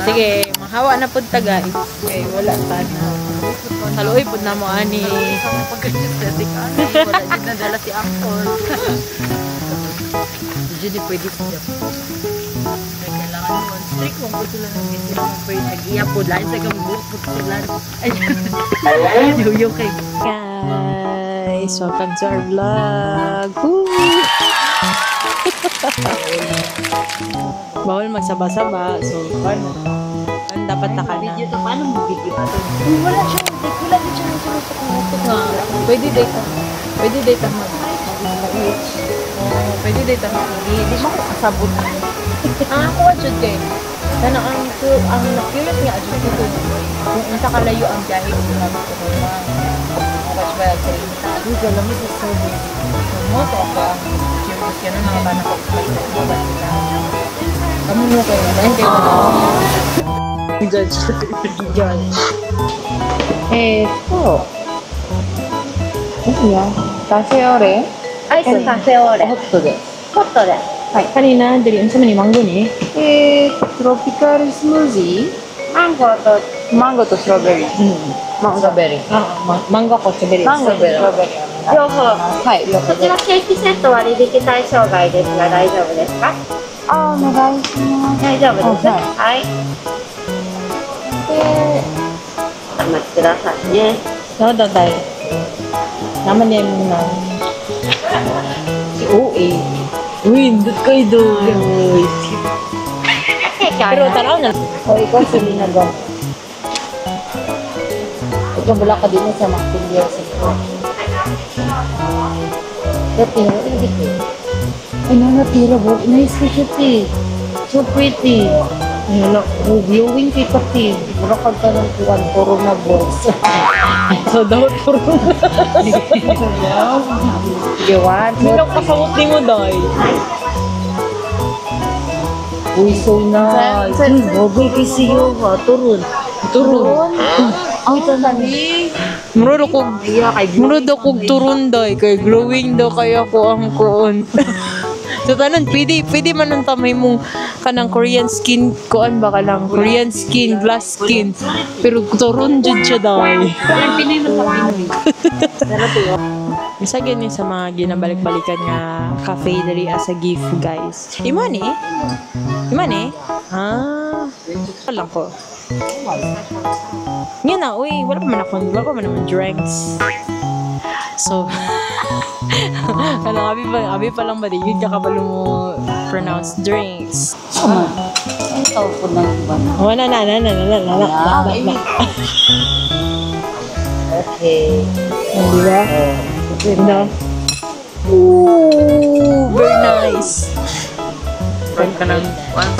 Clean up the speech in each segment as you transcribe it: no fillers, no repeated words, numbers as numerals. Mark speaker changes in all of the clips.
Speaker 1: Sige, mahawa na pud ta guys. Okay, wala sana. Haluoy pud na mo ani.
Speaker 2: Pagka-aesthetic wala din nadala si Angkol.
Speaker 1: Hindi pwede siya.
Speaker 2: Kailangan mo strict kung gusto lang ng video mo pwede nag-iya po lain sa kang buhok po sila. Ayan. Yung kay
Speaker 1: Guys, welcome to our vlog. Woo! Bawal magsaba-saba. So, ano dapat takanan?
Speaker 2: video to paano mo video ato?
Speaker 1: Wala din siya Pwede data. Pwede data mag-reach. Pwede data mag-reach. Di mo ko kasabot. Ang ako adjud kay. Sana ang na-curious nga adjud dito. Kung unsa kalayo ang biyahe ko sa Tacoma. Watch ba sa Inta? Uy, galang mo sa service. Mo to ako ang curious yan ang mga bana ko sa Tacoma. Kamu mo kayo. Dahil kayo na. Judge. Kaseore?
Speaker 3: アイスカフェオレ。
Speaker 1: ホットで。
Speaker 3: ホットで。
Speaker 1: はい。kanina, dali, ano sa mani, mango ni? Tropical smoothie.
Speaker 3: マンゴーと
Speaker 1: Mango to strawberry. Strawberry. Mango ko strawberry.
Speaker 3: マンゴーとストロベリー。両方。
Speaker 1: はい、両方
Speaker 3: こちらケーキセット割引対象外ですが大丈夫ですか？
Speaker 1: あ、お願いします。
Speaker 3: 大丈夫です。
Speaker 1: はい
Speaker 3: はい。お待ちくださいね。
Speaker 1: Ano daw tayo? Naman niya muna. Si OA. Uy, hindot kayo doon. Pero tanaw na. O, ikaw si Linagon. Ikaw wala ka din sa mga pindiya sa ito. Dati na, hindi ko. Ay, nanatira mo. Nice ka siya, ti. So pretty. Wala, glowing kay pati. Wala ka ka ng tuwan, puro na boss. So, daw, puro na. Sige, one. Hindi kasawot ni mo, Day. Uy, so nice. Uy, bagay kasi yun, ha. Turun. Turun? Ang sabi. Murado kong turun, Day. Kay glowing daw kaya ko ang kuon. So, tanan, pwede man ang tamay mong kanang Korean skin, kuan ba ka lang? Korean skin, glass skin. Pero turun dyan siya daw.
Speaker 2: Pinay mo sa Pinoy.
Speaker 1: Isa ganyan sa mga ginabalik-balikan nga cafe dali as a gift, guys. Imani? Imani? Ah, alam ko. Nga na, uy, wala pa man naman drinks. So, abi pa lang ba di? Yun kakabalo mo pronounce drinks.
Speaker 2: Ang tawag po ng iba.
Speaker 1: Wala na.
Speaker 2: Okay.
Speaker 1: Di ba? Ganda. Ooh, very nice.
Speaker 2: Friend ka ng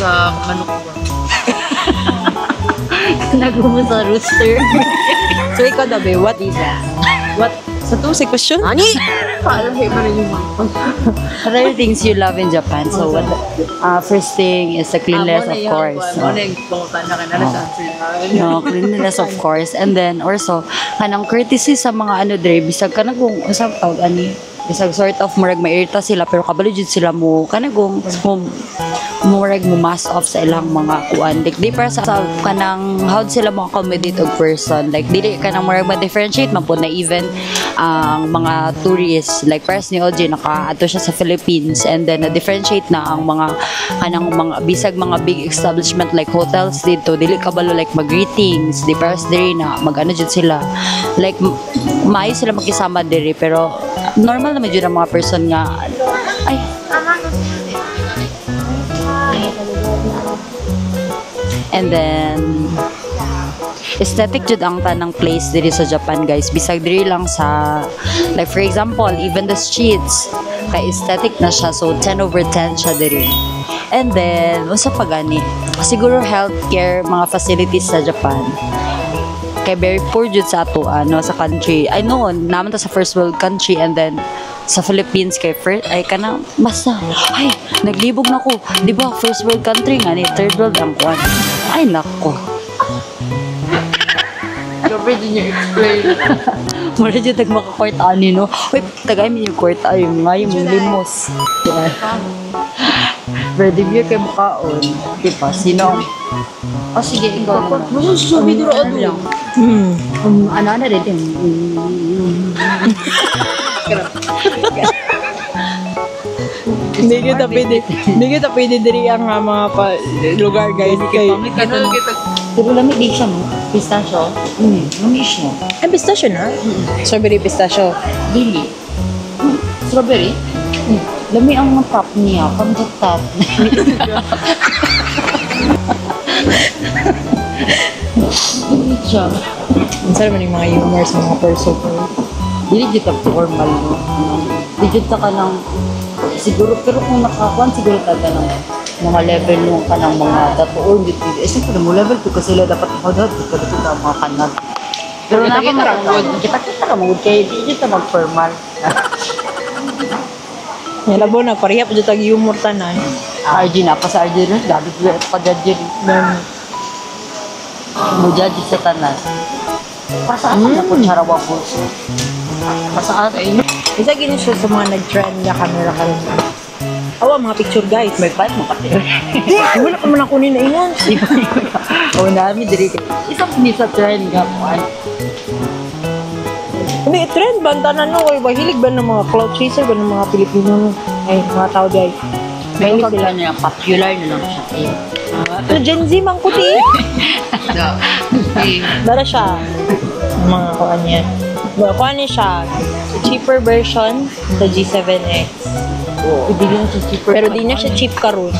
Speaker 2: sa manok ba?
Speaker 1: Nagumo sa rooster. So, ikaw dabe, what is that? What? Sa to, si question? Ani?
Speaker 2: Paano kayo pa rin yung manok?
Speaker 4: What are the things you love in Japan? So, what? First thing is the cleanliness, of course.
Speaker 2: Ano yung pangutan na kanala sa answer?
Speaker 4: No, cleanliness, of course. And then, also, kanang courtesy sa mga ano dre, bisag ka na kung, usap tawag, ani, bisag sort of, murag mairita sila, pero kabalo dyan sila mo, kanagong, murag mo mask off sa ilang mga kuan. Like, di para sa kanang, how sila mga accommodate og person. Like, di kanang murag ma-differentiate, man po na even, ang mga tourists, like, pares ni OJ, naka-ato siya sa Philippines, and then, na-differentiate na ang mga, kanang mga, bisag mga big establishment, like, hotels dito, dili kabalo, like, mag-greetings, di pares diri na, mag-ano dyan sila. Like, maayos sila makisama diri, pero, normal naman dyan ang mga person nga, ay, and then aesthetic jud ang tanang place diri sa Japan, guys. Bisag diri lang sa, like for example, even the streets kay aesthetic na siya, so 10/10 siya diri. And then usa pa gani, siguro healthcare mga facilities sa Japan kay very poor jud sa ato ano sa country. I know naman ta sa first world country, and then sa Philippines kay first ay kanang basta ay naglibog na ko, di ba, first world country nga ni third world ang kuan. Ay nako,
Speaker 2: Gabi din yung explain.
Speaker 4: mura dyan tag-makakwarta ani no. Uy, tagay mo yung kwarta yung nga yung limos. Pwede beer kay makaon. Di ba? Sino? Oh, sige, ikaw naman.
Speaker 1: Susubi duro
Speaker 4: Ano lang? Ano rin din.
Speaker 1: Hindi kita pwede diri ang mga lugar guys kay.
Speaker 4: Pero lamig din siya, no? Pistachio. Lamig siya.
Speaker 1: Ay pistachio na? Strawberry pistachio.
Speaker 4: Dili. Strawberry? Lamig ang top niya. Pang top. Dili siya.
Speaker 1: Ang sarap man yung mga humor sa mga person.
Speaker 4: Dili dito ka formal, no? Dili dito ka ng siguro, pero kung nakakuan, siguro ka ng mga level nung kanang mga tatuon dito. Eh, siyempre mo level 2 kasi sila dapat makadad dito ka mga kanag. Pero kita ka magod kay di dito mag-formal.
Speaker 1: Yan labo na pareha pa tag humor tanan.
Speaker 4: RG na pa sa RG rin, dami ko pa judge rin. Mo judge sa tanan. Pasaan na po charawa po. Pasaan ay
Speaker 1: Isa gini siya sa mga nag-trend na camera ka rin. Awa, mga picture guys.
Speaker 4: may fight mo pati.
Speaker 1: Wala ka man ako ni naingon.
Speaker 4: O nami diri. Isang ni sa trend nga po.
Speaker 1: Hindi, trend ba? Ang tanan no? Mahilig ba ng mga cloud chaser ba ng mga Pilipino? Ay, mga tao guys.
Speaker 4: May
Speaker 1: Mahilig
Speaker 4: sila
Speaker 1: sila.
Speaker 4: niya popular na lang siya.
Speaker 1: So, Gen Z mang kuti. Dara siya. Mga kuan yan. Kuan niya siya. Cheaper version sa G7X.
Speaker 4: Hindi lang siya cheaper.
Speaker 1: Pero di na siya cheap karon.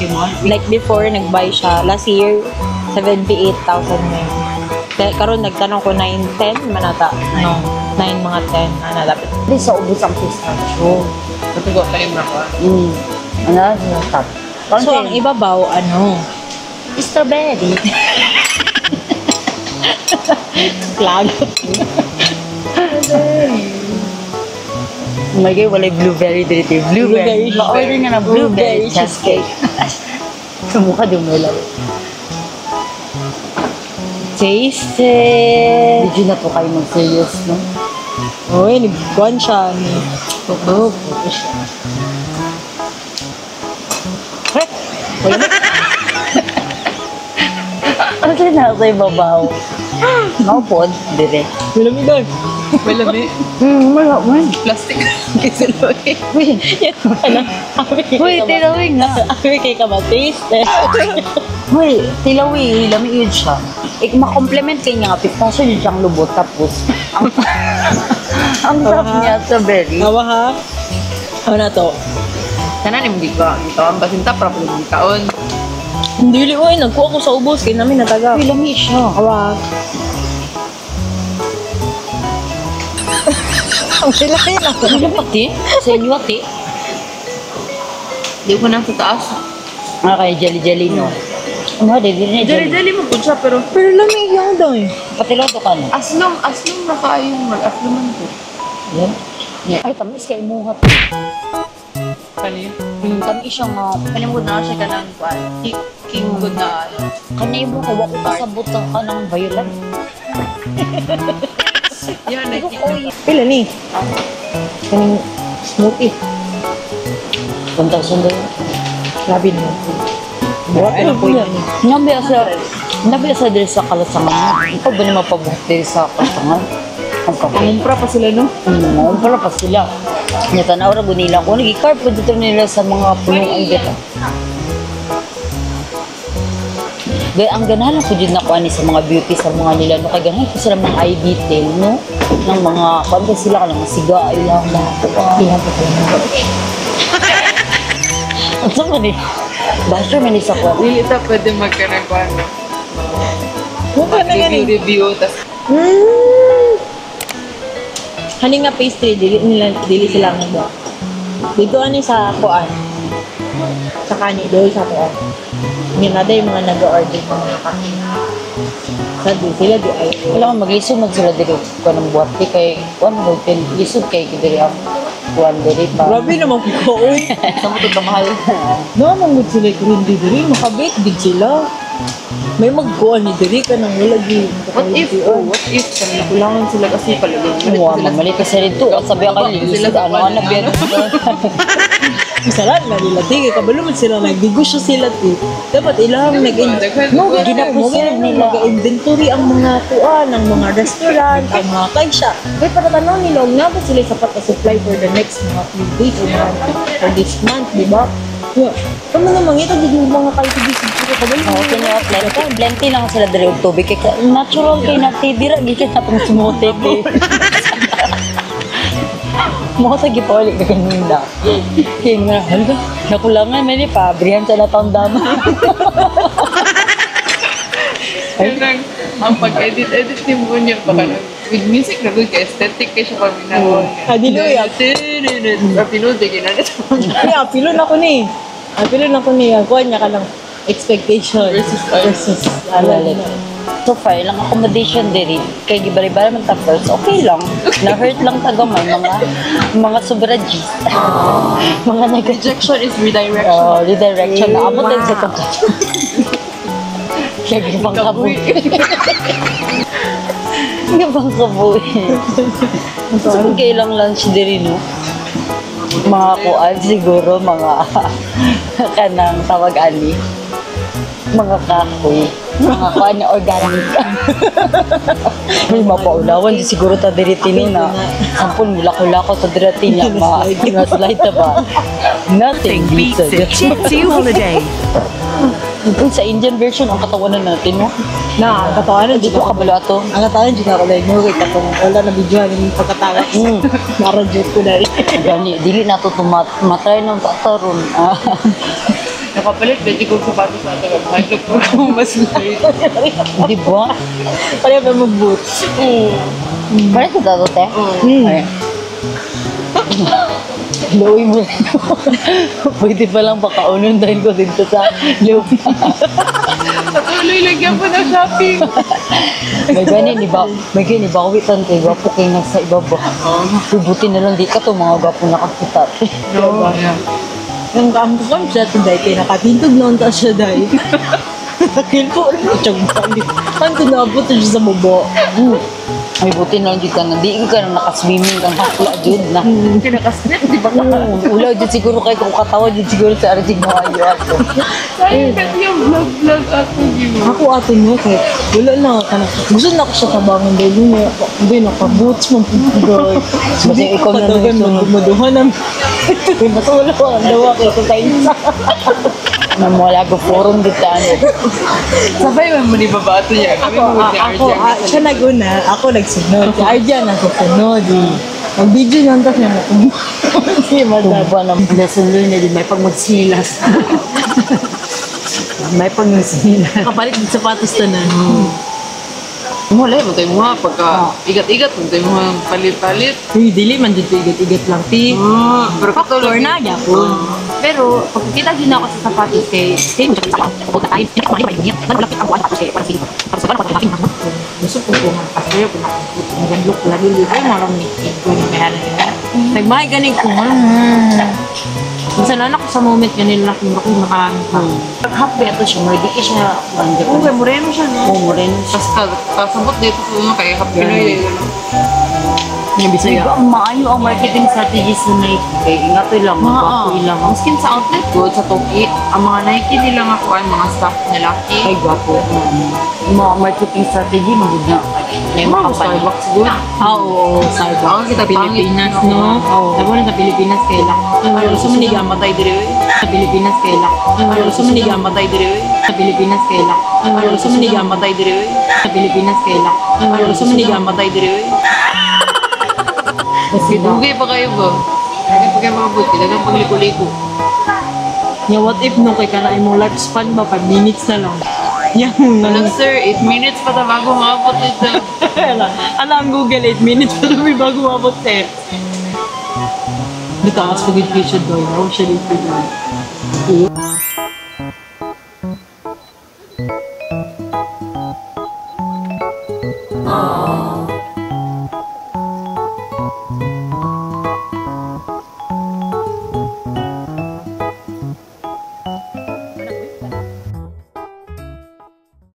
Speaker 1: Like before, nag-buy siya. Last year, 78,000 na yun. Kaya karon nagtanong ko 9-10 manata. No, 9 mga 10. Ano, dapat.
Speaker 4: Hindi sa ubos ang pistachio.
Speaker 2: Matugo pa rin ako.
Speaker 4: Ano? Yung top.
Speaker 1: So, ang ibabaw, ano?
Speaker 4: Strawberry.
Speaker 1: Lagot.
Speaker 4: Oh my God, walay blueberry dito. Blueberry.
Speaker 1: Blueberry.
Speaker 4: Ma-order nga na blueberry
Speaker 1: Blueberry
Speaker 4: cheesecake. Sumukha dumulaw.
Speaker 1: Tasted.
Speaker 4: Hindi na to kayo mag-serious, no?
Speaker 1: Uy, nag-kuan siya.
Speaker 4: Totoo. Ano sila na sa ibabaw? Nakapod, dire.
Speaker 1: Wala mi doon.
Speaker 2: Malami.
Speaker 4: Wala man.
Speaker 2: Plastic. Kasi loy.
Speaker 4: Uy,
Speaker 1: Ano?
Speaker 4: uy, tilawin nga.
Speaker 1: Abi kay ka ba? Taste.
Speaker 4: Uy, tilawin. Lami yun siya. Ma-compliment kayo nga, pipasyo yun siyang lubot. Tapos, ang sarap niya sa berry.
Speaker 1: Awa ha? Ano na to?
Speaker 2: Sana ni hindi ka. Ito ang basinta para po hindi kaon.
Speaker 1: Hindi li, uy, nagkuha ko sa ubos. Kaya namin nataga.
Speaker 4: Uy, lami siya.
Speaker 1: Awa. Ang silay na.
Speaker 4: Ano pati? Sa inyo ati?
Speaker 2: Hindi ko na sa taas.
Speaker 4: Ah, kaya jelly-jelly, no? Ano, di na jelly.
Speaker 2: Dali-dali mo po siya pero
Speaker 1: Pero lamig yan daw eh.
Speaker 4: Patiloto ka, no?
Speaker 2: aslong na kayong mag-asloman ko.
Speaker 4: Yan. Yeah. Ay, tamis kayo muhat.
Speaker 2: Kani?
Speaker 4: Tamis siya nga.
Speaker 2: Kalimod na siya ka ng king good na ano.
Speaker 4: Kanya mo, kawa ko kasabot ka ng violet.
Speaker 2: Yan,
Speaker 1: Pila ni? Kaning smoothie.
Speaker 4: 1,000 daw.
Speaker 1: Labi mo. Buhat
Speaker 2: Ano
Speaker 1: na
Speaker 2: po
Speaker 1: po
Speaker 2: yan?
Speaker 1: yan.
Speaker 4: Nabi sa diri sa kalasangan. Ikaw ba naman pabuhat diri sa kalasangan? Ang kapal.
Speaker 2: Pangumpra pa sila no?
Speaker 4: Para pa sila. Tanaw ra nila ko nagi-carve po dito nila sa mga punuan dito. Gaya ang ganahan ko din nakuha ni sa mga beauty sa mga nila no kay ganahan ko sila mga eye detail no ng mga kanta sila kanang siga ay lang na ihan pa sila. At sa man basta man isa ko.
Speaker 2: Hindi ito pwede magkaroon ko ano.
Speaker 1: Mukha na yan eh.
Speaker 2: Review, tas
Speaker 1: Hani nga pastry, dili sila nga ba? Dito ani sa kuan. Sa kani, doon sa kuan. Ngayon na yung mga nag-order ng mga kaki. Sa di sila di ay.
Speaker 4: Wala kang mag-isog man sila diri ko ng buhat kay kuan hotel isog kay diri ang kuan diri pa.
Speaker 1: Grabe naman ko, uy.
Speaker 4: Sa mo to mahal.
Speaker 1: No, manggod sila kundi diri, makabit, di sila.
Speaker 2: May magkuhan ni diri ka nang wala gi.
Speaker 1: What if nakulangan sila kasi palagay.
Speaker 4: Wow, mamali ka sa rito. Sabi ako, lilis ka, ano, biyan.
Speaker 2: Salat na nila, tingin kabalo man sila nagdigusyo sila ti. Dapat ilang
Speaker 4: Ginapreserve nila.
Speaker 2: nag-inventory ang mga kuan, ang mga restaurant, ang mga kaisya. Kaya para tanaw nila, nga ba sila sapat na supply for the next mga few days or for this month, di ba? Kamo naman ito, di mga kalkibisig sila kabalo.
Speaker 4: Oo, plenty lang sila dari og tubig. Kaya natural kay natibira, gikin na pang sumutik eh. Mo sa gipoli ka kanina. Kaya nga, halga, nakulangan, may pabrihan sa natang dama.
Speaker 1: Ang pag-edit ni mo niya baka with music na good ka aesthetic kay siya paminaw.
Speaker 2: Hallelujah.
Speaker 1: Pinod din na nito.
Speaker 2: Ay, apilo na ko ni. Kuha niya ka ng expectation versus
Speaker 4: Alalit. So far, lang accommodation diri. Kay gibari-bari man ta first, okay lang. Na-hurt lang tagamay mga sobra G. Mga
Speaker 1: Rejection is redirection.
Speaker 4: redirection na abot din sa tungkol. Kaya gibang kabuhi. Gibang kabuhi. So, okay lang lunch diri, no? Mga kuan siguro, mga kanang tawag ani. Mga kahoy. Mga kuan na organic. May mapaulawan, di siguro ta diri tinin na. Ampun, mulako-lako ta diri tinin na. Slide ta ba? Nothing beats a
Speaker 5: Jitsu holiday.
Speaker 4: Uy, sa Indian version, ang katawanan natin, no?
Speaker 2: na ang katawanan
Speaker 4: Dito kabalo ato.
Speaker 2: ang katawanan dito ako like mo kay katong wala na video ng pagkatawa. Naradyo ko na rin.
Speaker 4: Gani, dili na to matry ng tataron.
Speaker 1: Nakapalit, pwede kong sapatos sa atin. Mahal ko mas light.
Speaker 4: Di ba?
Speaker 2: Pareho ba mag-boots?
Speaker 4: Parang sa tato, te? Ay. Loy mo. Pwede pa lang pakaunon dahil ko dito sa lupa.
Speaker 1: Patuloy, lagyan po ng shopping.
Speaker 4: May gani, may gani, bawitan kayo. Gwapo kayo nasa ibaba. Buti na lang di ka to, mga gwapo nakakita.
Speaker 1: No, yeah.
Speaker 2: Ang kamukam siya today, kaya nakatintog noon ta siya dahil. Nakil po rin siya balik. Ang tunabot siya sa mubo.
Speaker 4: Ay, buti na lang di ka na. Di ka na nakaswimming kang hakla dyan na.
Speaker 1: Kinakasnip, di ba?
Speaker 4: Ulaw dyan siguro kayo kung katawa dyan siguro sa arjig mo ayo ako.
Speaker 1: Sayang kasi yung vlog ako, di ba?
Speaker 2: Ako ato niyo kaya wala na ka na. Gusto na ako siya tabangan dahil niya. Hindi, naka-boots mo.
Speaker 4: Kasi ikaw na nung
Speaker 2: maduhan na. Mas wala ko ang dawa kaya ko kayo sa.
Speaker 4: Namwala ko forum dito ano.
Speaker 1: Sabay mo ni babato niya. Kami mo ni Arjan.
Speaker 2: Siya naguna, ako nagsunod. Si Arjan nagsusunod. Mag-video niya tapos niya nakumbuhan. Si Madam.
Speaker 4: Ba na lesson learned na din may pag magsilas. May pag magsilas.
Speaker 2: Kapalit ng sapatos na na.
Speaker 1: Wala, mo tayo mga pagka igat-igat, mo tayo mga palit-palit.
Speaker 2: Uy, dili man dito igat-igat lang.
Speaker 1: Pero
Speaker 2: Factor na niya po.
Speaker 1: Pero, pag kita din ako sa sapatos kay same siya sa sapatos. Ay, hindi ko niya. Malapit ang buwan kasi parang sige. Para sa parang pagkaking ako. Gusto ko kung kasi kung magandok lagi dito, marang ni ko ni kaya na. Nagmay ganing ko. Minsan anak ko sa moment ganun lang kung ako nakakamit pa.
Speaker 4: Happy ato siya, may di siya banda.
Speaker 1: Okay, moreno siya, no?
Speaker 4: Moreno.
Speaker 1: Tapos kasabot dito sa mga kaya happy na yun.
Speaker 2: Yung Bisaya.
Speaker 4: Diba, maayo ang marketing strategies sa Nike. Kaya ingat lang, magwapo lang.
Speaker 1: Maskin sa outlet good, sa Toki, ang mga Nike nila nga kuhan, mga staff nila.
Speaker 4: Ay, gwapo. Yung mga marketing strategy, magod na. May
Speaker 1: Mga
Speaker 4: makapal.
Speaker 1: Starbucks good.
Speaker 2: Oo, Starbucks.
Speaker 1: Ako kita
Speaker 2: Pilipinas,
Speaker 1: pangit,
Speaker 2: no?
Speaker 1: Oo.
Speaker 2: Tabo na sa Pilipinas kay Lak. Ano sa maniga matay dire oy. Sa Pilipinas kay Lak. Ano sa maniga matay dire oy. Sa Pilipinas kay Lak. Ano sa maniga matay dire oy. Sa Pilipinas kay Lak. Ano sa maniga matay dire oy.
Speaker 1: Dugay pa kayo ba? Dugay pa kayo mga buti, dagang pagliko-liko.
Speaker 2: Ya, what if nung kay kana mo lifespan ba 5 minutes na lang. Yan
Speaker 1: Alam sir, 8 minutes pa ta bago maabot ito.
Speaker 2: Alam Google 8 minutes pa kami bago mabot eh. Dito mas pagid siya doy. Ako siya dito.